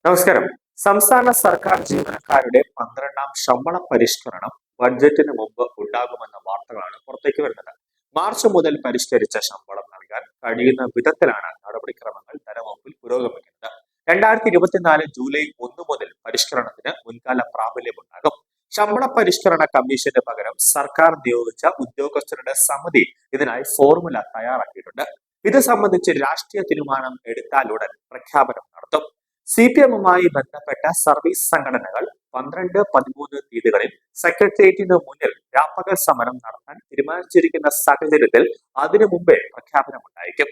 നമസ്കാരം. സംസ്ഥാന സർക്കാർ ജീവനക്കാരുടെ 12ാം ശമ്പള പരിഷ്കരണം ബഡ്ജറ്റിന് മുമ്പ് ഉണ്ടാകുമെന്ന വാർത്തകളാണ് പുറത്തേക്ക് വരുന്നത്. മാർച്ച് മുതൽ പരിഷ്കരിച്ച ശമ്പളം നൽകാൻ കഴിയുന്ന വിധത്തിലാണ് നടപടിക്രമങ്ങൾ ധനവകുപ്പിൽ പുരോഗമിക്കുന്നത്. 2024 ജൂലൈ 1 മുതൽ പരിഷ്കരണത്തിന് മുൻകാല പ്രാബല്യമുണ്ടാകും. ശമ്പള പരിഷ്കരണ കമ്മീഷന് പകരം സർക്കാർ നിയോഗിച്ച ഉദ്യോഗസ്ഥരുടെ സമിതി ഇതിനായി ഫോർമുല തയ്യാറാക്കിയിട്ടുണ്ട്. ഇത് സംബന്ധിച്ച് രാഷ്ട്രീയ തീരുമാനം എടുത്താലുടൻ പ്രഖ്യാപനം നടത്തും. CPM-മായി ബന്ധപ്പെട്ട സർവീസ് സംഘടനകൾ 12, 13 തീയതികളിൽ സെക്രട്ടേറിയറ്റിന് മുന്നിൽ വ്യാപക സമരം നടത്താൻ തീരുമാനിച്ചിരിക്കുന്ന സാഹചര്യത്തിൽ അതിനു മുമ്പേ പ്രഖ്യാപനമുണ്ടായിരിക്കും.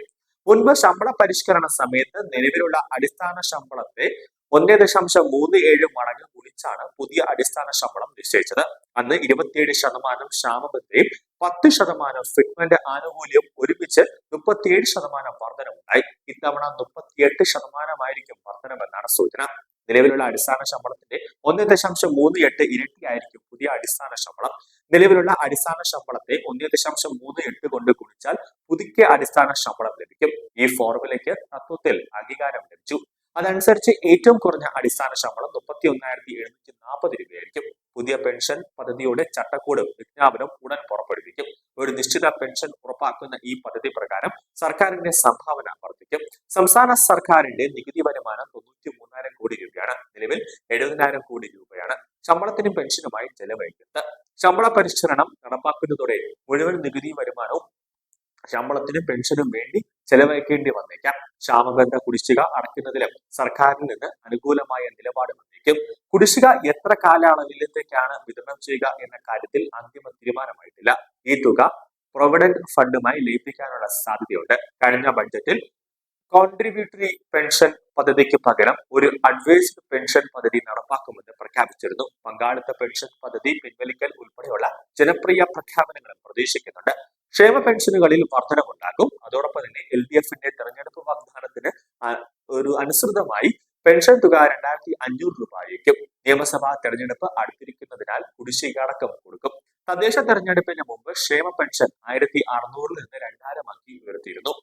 മുൻപ് ശമ്പള പരിഷ്കരണ സമയത്ത് നിലവിലുള്ള അടിസ്ഥാന ശമ്പളത്തെ 1.37 മടങ്ങ് ഗുണിച്ചാണ് പുതിയ അടിസ്ഥാന ശമ്പളം നിശ്ചയിച്ചത്. അന്ന് 27% ക്ഷാമബത്തയും 10% ഫിറ്റ്മെന്റ് ആനുകൂല്യം ഒരുമിച്ച് 37% വർധനമുണ്ടായി. ഇത്തവണ 38% വർധനമെന്നാണ് സൂചന. നിലവിലുള്ള അടിസ്ഥാന ശമ്പളത്തിന്റെ 1.38 ഇരട്ടിയായിരിക്കും പുതിയ അടിസ്ഥാന ശമ്പളം. നിലവിലുള്ള അടിസ്ഥാന ശമ്പളത്തെ 1.38 കൊണ്ട് ഗുണിച്ചാൽ പുതുക്കിയ അടിസ്ഥാന ശമ്പളം ലഭിക്കും. ഈ ഫോർമുലയ്ക്ക് തത്വത്തിൽ അംഗീകാരം ലഭിച്ചു. അതനുസരിച്ച് ഏറ്റവും കുറഞ്ഞ അടിസ്ഥാന ശമ്പളം 31,740 രൂപയായിരിക്കും. പുതിയ പെൻഷൻ പദ്ധതിയുടെ ചട്ടക്കൂടും വിജ്ഞാപനം ഉടൻ പുറപ്പെടുവിക്കും. ഒരു നിശ്ചിത പെൻഷൻ ഉറപ്പാക്കുന്ന ഈ പദ്ധതി പ്രകാരം സർക്കാരിന്റെ സംഭാവന വർദ്ധിക്കും. സംസ്ഥാന സർക്കാരിന്റെ നികുതി വരുമാനം 93,000 കോടി രൂപയാണ്. നിലവിൽ 70,000 കോടി രൂപയാണ് ശമ്പളത്തിനും പെൻഷനുമായി ചെലവഴിക്കുന്നത്. ശമ്പള പരിഷ്കരണം നടപ്പാക്കുന്നതോടെ മുഴുവൻ നികുതി വരുമാനവും ശമ്പളത്തിനും പെൻഷനും വേണ്ടി ചെലവഴിക്കേണ്ടി വന്നേക്കാം. ക്ഷാമബന്ധ കുടിശ്ശിക അടയ്ക്കുന്നതിലും സർക്കാരിൽ നിന്ന് അനുകൂലമായ നിലപാട് വന്നേക്കും. കുടിശ്ശിക എത്ര കാലയളവിലേക്കാണ് വിതരണം ചെയ്യുക എന്ന കാര്യത്തിൽ അന്തിമ തീരുമാനമായിട്ടില്ല. ഈ തുക പ്രൊവിഡന്റ് ഫണ്ടുമായി ലയിപ്പിക്കാനുള്ള സാധ്യതയുണ്ട്. കഴിഞ്ഞ ബഡ്ജറ്റിൽ കോൺട്രിബ്യൂട്ടറി പെൻഷൻ പദ്ധതിക്ക് പകരം ഒരു അഡ്വൈസ്ഡ് പെൻഷൻ പദ്ധതി നടപ്പാക്കുമെന്ന് പ്രഖ്യാപിച്ചിരുന്നു. പങ്കാളിത്ത പെൻഷൻ പദ്ധതി പിൻവലിക്കൽ ഉൾപ്പെടെയുള്ള ജനപ്രിയ പ്രഖ്യാപനങ്ങളും പ്രതീക്ഷിക്കുന്നുണ്ട്. ക്ഷേമ പെൻഷനുകളിൽ വർധനമുണ്ടാകും. അതോടൊപ്പം തന്നെ LDF-ന്റെ തെരഞ്ഞെടുപ്പ് വാഗ്ദാനത്തിന് അനുസൃതമായി പെൻഷൻ തുക 2,500 രൂപ ആയിരിക്കും. നിയമസഭാ തെരഞ്ഞെടുപ്പ് അടുത്തിരിക്കുന്നതിനാൽ കുടിശ്ശിക അടക്കം കൊടുക്കും. തദ്ദേശ തെരഞ്ഞെടുപ്പിന് മുമ്പ് ക്ഷേമ പെൻഷൻ 1,600 നിന്ന് 2,000 ആക്കി ഉയർത്തിയിരുന്നു.